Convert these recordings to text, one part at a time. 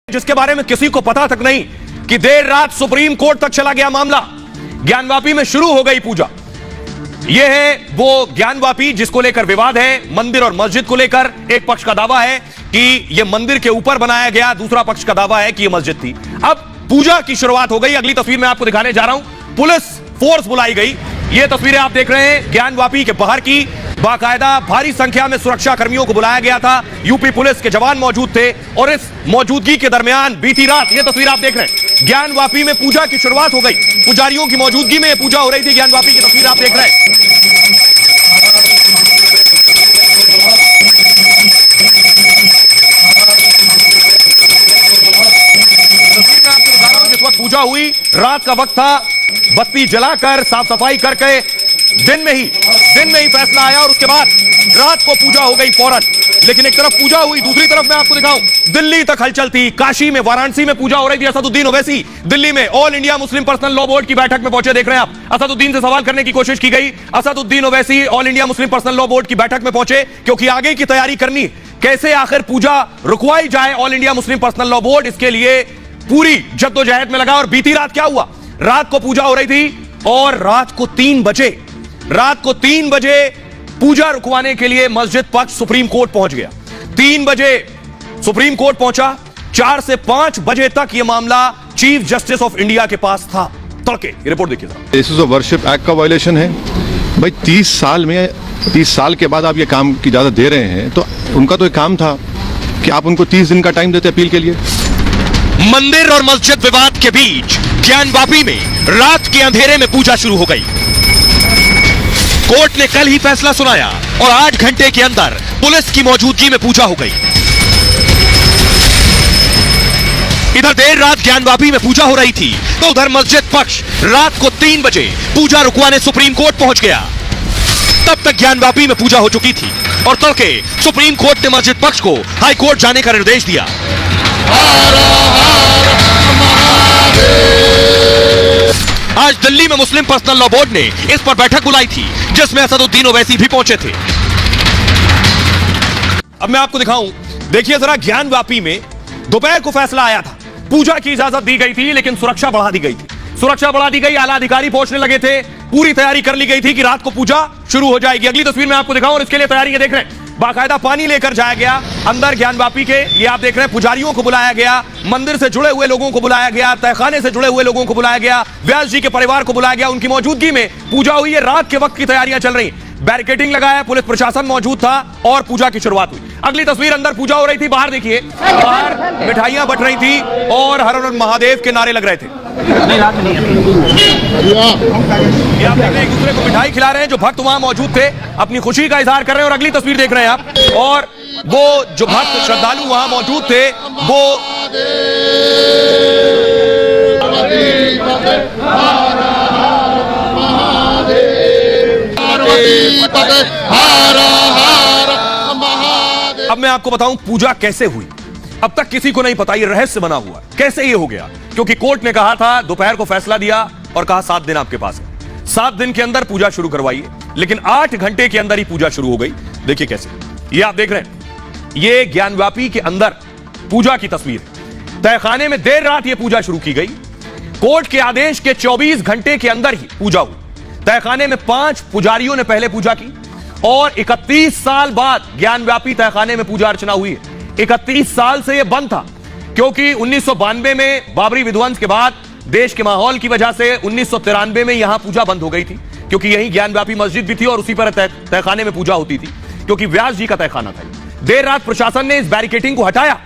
जिसके बारे में किसी को पता तक नहीं कि देर रात सुप्रीम कोर्ट तक चला गया मामला। ज्ञानवापी में शुरू हो गई पूजा। यह है वो ज्ञानवापी जिसको लेकर विवाद है, मंदिर और मस्जिद को लेकर। एक पक्ष का दावा है कि यह मंदिर के ऊपर बनाया गया, दूसरा पक्ष का दावा है कि यह मस्जिद थी। अब पूजा की शुरुआत हो गई। अगली तस्वीर मैं आपको दिखाने जा रहा हूं। पुलिस फोर्स बुलाई गई। ये तस्वीरें आप देख रहे हैं ज्ञानवापी के बाहर की। बाकायदा भारी संख्या में सुरक्षा कर्मियों को बुलाया गया था। यूपी पुलिस के जवान मौजूद थे और इस मौजूदगी के दरमियान बीती रात ये तस्वीर आप देख रहे हैं, ज्ञानवापी में पूजा की शुरुआत हो गई। पुजारियों की मौजूदगी में पूजा हो रही थी। ज्ञानवापी की तस्वीर आप देख रहे हैं। तस्वीर मैं आपको दिखा रहा हूं जिस वक्त पूजा हुई, रात का वक्त था। बत्ती जलाकर साफ सफाई करके दिन में ही फैसला आया और उसके बाद रात को पूजा हो गई फौरन। लेकिन एक तरफ पूजा हुई, दूसरी तरफ मैं आपको दिखाऊं दिल्ली तक हलचल थी। काशी में, वाराणसी में पूजा हो रही थी। असदुद्दीन ओवैसी दिल्ली में all India Muslim personal law board की बैठक में पहुंचे। देख रहे हैं आप, असदुद्दीन से सवाल करने की कोशिश की गई। Asaduddin Owaisi all India Muslim personal law board की बैठक में पहुंचे क्योंकि आगे की तैयारी करनी, कैसे आखिर पूजा रुकवाई जाए all India Muslim personal law board, इसके लिए पूरी जद्दोजहद में लगा। और बीती रात क्या हुआ, रात को पूजा हो रही थी और रात को 3 बजे पूजा रुकवाने के लिए मस्जिद पक्ष सुप्रीम कोर्ट पहुंच गया। 3 बजे सुप्रीम कोर्ट पहुंचा। 4 से 5 बजे तक यह मामला चीफ जस्टिस ऑफ इंडिया के पास था। तड़के रिपोर्ट देखिए। This is a worship act का वायलेशन है भाई। 30 साल के बाद आप ये काम की इजाजत दे रहे हैं, तो उनका तो एक काम था कि आप उनको 30 दिन का टाइम देते अपील के लिए। मंदिर और मस्जिद विवाद के बीच ज्ञानवापी में रात के अंधेरे में पूजा शुरू हो गई। कोर्ट ने कल ही फैसला सुनाया और 8 घंटे के अंदर पुलिस की मौजूदगी में पूजा हो गई। इधर देर रात ज्ञानवापी में पूजा हो रही थी तो उधर मस्जिद पक्ष रात को 3 बजे पूजा रुकवाने सुप्रीम कोर्ट पहुंच गया। तब तक ज्ञानवापी में पूजा हो चुकी थी और तड़के सुप्रीम कोर्ट ने मस्जिद पक्ष को हाई कोर्ट जाने का निर्देश दिया। आज दिल्ली में मुस्लिम पर्सनल लॉ बोर्ड ने इस पर बैठक बुलाई थी जिसमें असदुद्दीन ओवैसी भी पहुंचे थे। अब मैं आपको दिखाऊं, देखिए जरा, ज्ञानवापी में दोपहर को फैसला आया था। पूजा की इजाजत दी गई थी लेकिन सुरक्षा बढ़ा दी गई थी। सुरक्षा बढ़ा दी गई, आला अधिकारी पहुंचने लगे थे। पूरी तैयारी कर ली गई थी कि रात को पूजा शुरू हो जाएगी। अगली तस्वीर में आपको दिखाऊं और इसके लिए तैयारी देख रहे हैं। बाकायदा पानी लेकर जाया गया अंदर ज्ञानवापी के। ये आप देख रहे हैं, पुजारियों को बुलाया गया, मंदिर से जुड़े हुए लोगों को बुलाया गया, तहखाने से जुड़े हुए लोगों को बुलाया गया, व्यास जी के परिवार को बुलाया गया। उनकी मौजूदगी में पूजा हुई है। रात के वक्त की तैयारियां चल रही, बैरिकेडिंग लगाया, पुलिस प्रशासन मौजूद था और पूजा की शुरुआत हुई। अगली तस्वीर, अंदर पूजा हो रही थी। बाहर देखिए, बाहर मिठाइयां बट रही थी और हर हर महादेव के नारे लग रहे थे। ये आप देख रहे हैं, एक दूसरे को मिठाई खिला रहे हैं। जो भक्त वहां मौजूद थे अपनी खुशी का इजहार कर रहे हैं। और अगली तस्वीर देख रहे हैं आप, और वो जो भक्त श्रद्धालु वहां मौजूद थे वो अब मैं आपको बताऊं पूजा कैसे हुई। अब तक किसी को नहीं पता, ये रहस्य बना हुआ कैसे ये हो गया, क्योंकि कोर्ट ने कहा था, दोपहर को फैसला दिया और कहा 7 दिन आपके पास है, 7 दिन के अंदर पूजा शुरू करवाइए। लेकिन 8 घंटे के अंदर ही पूजा शुरू हो गई। देखिए कैसे, ये आप देख रहे हैं, ये ज्ञानवापी के अंदर पूजा की तस्वीर। तहखाने में देर रात ये पूजा शुरू की गई। कोर्ट के आदेश के 24 घंटे के अंदर ही पूजा हुई। तहखाने में 5 पुजारियों ने पहले पूजा की और 31 साल बाद ज्ञानवापी तहखाने में पूजा अर्चना हुई है। 31 साल से यह बंद था क्योंकि 1992 में बाबरी विध्वंस के बाद देश के माहौल की वजह से 1993 में यहां पूजा बंद हो गई थी, क्योंकि यही ज्ञानवापी मस्जिद भी थी और उसी पर तहखाने में पूजा होती थी, क्योंकि व्यास जी का तहखाना था। देर रात प्रशासन ने इस बैरिकेडिंग को हटाया।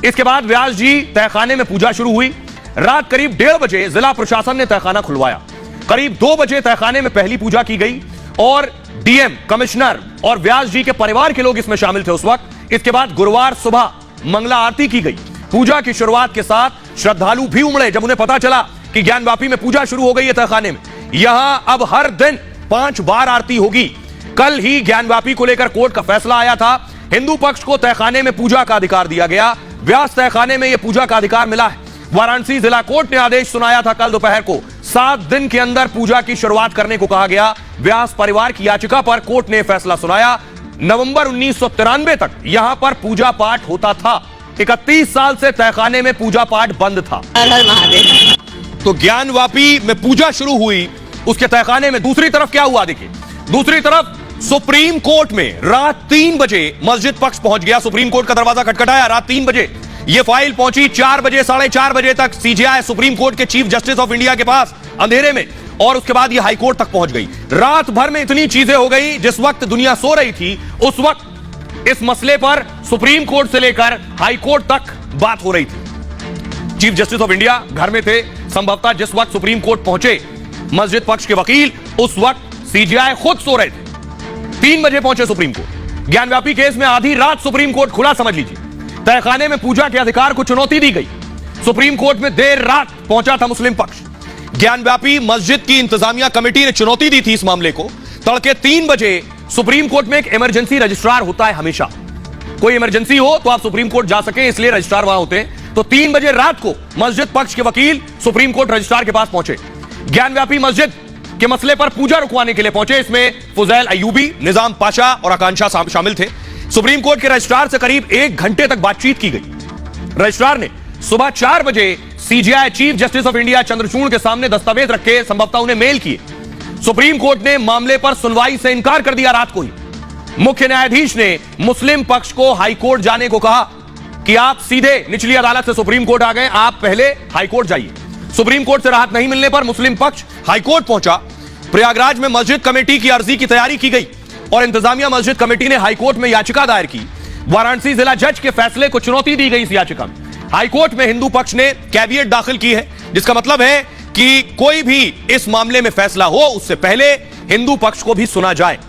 इसके बाद व्यास जी तहखाने में पूजा शुरू हुई। रात करीब 1:30 बजे जिला प्रशासन ने तहखाना खुलवाया। करीब 2 बजे तहखाने में पहली पूजा की गई और डीएम, कमिश्नर और व्यास जी के परिवार के लोग इसमें शामिल थे उस वक्त। इसके बाद गुरुवार सुबह मंगला आरती की गई। पूजा की शुरुआत के साथ श्रद्धालु भी उमड़े जब उन्हें पता चला कि ज्ञानवापी में पूजा शुरू हो गई है तहखाने में। यहां अब हर दिन 5 बार आरती होगी। कल ही ज्ञानवापी को लेकर कोर्ट का फैसला आया था। हिंदू पक्ष को तहखाने में पूजा का अधिकार दिया गया, व्यास तहखाने में यह पूजा का अधिकार मिला है। वाराणसी जिला कोर्ट ने आदेश सुनाया था कल दोपहर को। 7 दिन के अंदर पूजा की शुरुआत करने को कहा गया। व्यास परिवार की याचिका पर कोर्ट ने फैसला सुनाया। नवंबर 1993 तक यहां पर पूजा पाठ होता था। 31 साल से तहखाने में पूजा पाठ बंद था। हर हर महादेव। तो ज्ञानवापी में पूजा शुरू हुई, उसके तहखाने में। दूसरी तरफ क्या हुआ देखिए, दूसरी तरफ सुप्रीम कोर्ट में रात 3 बजे मस्जिद पक्ष पहुंच गया। सुप्रीम कोर्ट का दरवाजा खटखटाया रात 3 बजे। यह फाइल पहुंची 4 बजे, 4:30 बजे तक सीजेआई सुप्रीम कोर्ट के चीफ जस्टिस ऑफ इंडिया के पास अंधेरे में, और उसके बाद यह हाईकोर्ट तक पहुंच गई। रात भर में इतनी चीजें हो गई, जिस वक्त दुनिया सो रही थी उस वक्त इस मसले पर सुप्रीम कोर्ट से लेकर हाईकोर्ट तक बात हो रही थी। चीफ जस्टिस ऑफ इंडिया घर में थे संभवतः जिस वक्त सुप्रीम कोर्ट पहुंचे मस्जिद पक्ष के वकील, उस वक्त सीजेआई खुद सो रहे थे। 3 बजे पहुंचे सुप्रीम कोर्ट। ज्ञानव्यापी केस में आधी रात सुप्रीम कोर्ट खुला, समझ लीजिए। तहखाने में पूजा के अधिकार को चुनौती दी गई। सुप्रीम कोर्ट में देर रात पहुंचा था मुस्लिम पक्ष। ज्ञानव्यापी मस्जिद की इंतजामिया कमेटी ने चुनौती दी थी इस मामले को। तड़के 3 बजे सुप्रीम कोर्ट में एक इमरजेंसी रजिस्ट्रार होता है हमेशा, कोई इमरजेंसी हो तो आप सुप्रीम कोर्ट जा सके, इसलिए रजिस्ट्रार वहां होते हैं। तो 3 बजे रात को मस्जिद पक्ष के वकील सुप्रीम कोर्ट रजिस्ट्रार के पास पहुंचे। ज्ञानव्यापी मस्जिद के मसले पर पूजा रुकवाने के लिए पहुंचे। इसमें फुजैल अयूबी, निजाम पाशा और आकांक्षा शामिल थे। सुप्रीम कोर्ट के रजिस्ट्रार से करीब 1 घंटे तक बातचीत की गई। रजिस्ट्रार ने सुबह 4 बजे CJI chief justice of India Chandrachud के सामने दस्तावेज रखे, संभवतः उन्हें मेल किए। सुप्रीम कोर्ट ने मामले पर सुनवाई से इनकार कर दिया रात को ही। मुख्य न्यायाधीश ने मुस्लिम पक्ष को हाईकोर्ट जाने को कहा कि आप सीधे निचली अदालत से सुप्रीम कोर्ट आ गए, आप पहले हाईकोर्ट जाइए। सुप्रीम कोर्ट से राहत नहीं मिलने पर मुस्लिम पक्ष हाईकोर्ट पहुंचा। प्रयागराज में मस्जिद कमेटी की अर्जी की तैयारी की गई और इंतजामिया मस्जिद कमेटी ने हाईकोर्ट में याचिका दायर की। वाराणसी जिला जज के फैसले को चुनौती दी गई इस याचिका में। हाईकोर्ट में हिंदू पक्ष ने कैविएट दाखिल की है, जिसका मतलब है कि कोई भी इस मामले में फैसला हो उससे पहले हिंदू पक्ष को भी सुना जाए।